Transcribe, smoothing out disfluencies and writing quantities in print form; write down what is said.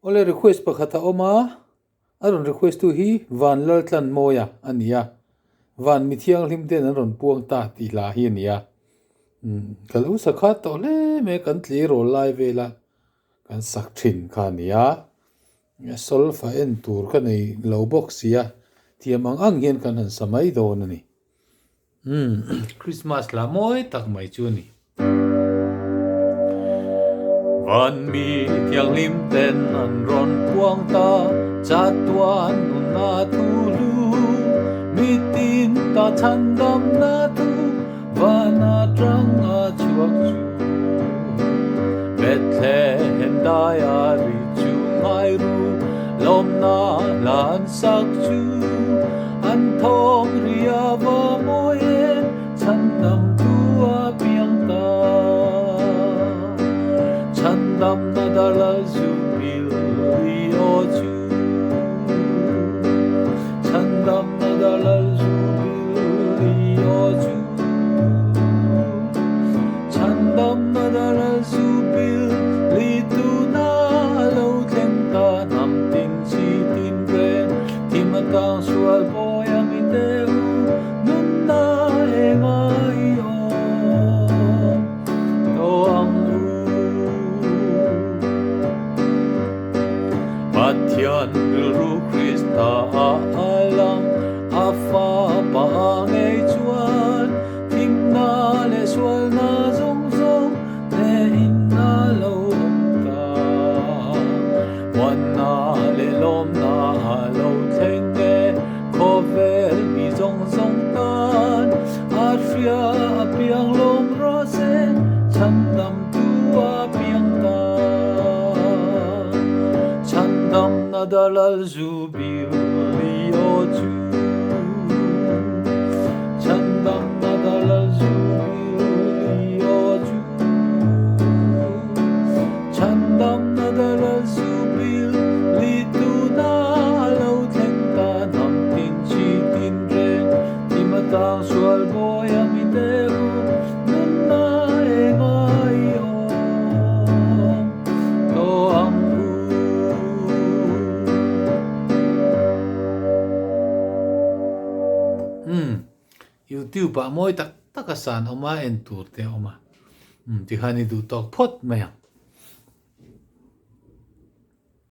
ole request pakhata oma aron request tu hi van lal tlan moya ania van mithiang hlimten an ron puang ta ti la hi ania kalu sakha to le me kan tli ro lai vela kan sak thin kha nia sol fa en tur ka nei lo box ya tiam ang hian kan han samai don ani Christmas la moi tak mai chu ni van mi thiang lim ten an ron puang ta chatuan nun na thu lu mi tin ta chan dam na thu vana trăng a chuak chu Bethlehem dai a ri chu ngai ru lom na lan sak chu an thong ria va moi en chan dam tu a piang ta chan dam na dala zu bil ri o chu chan dam na dala zu bil ri o chu chan dam na dala zu bil li tu na lo thleng ta nam tin chi tin ren tim atang sual boy ami te nun na e ngai o to ang Pathian ru Krista alang afa pa ngei chuan thing na le sual na zong zong le in na lo ta wan na le lom na lo thleng nge khovel mi zong zong tan afia apiang lom ro se chan dam tu apiang ta chan dam na dalal zu bil li o chu chan dam na dalal zu bil li o chu chan dam na dalal zu bil li tu na lo thleng ta nam tin chi tin ren tim atang sual boy ami te nun na e ngai om to ang YouTube pa moi tak takasan oma en tur te oma ti khani du tok phot maya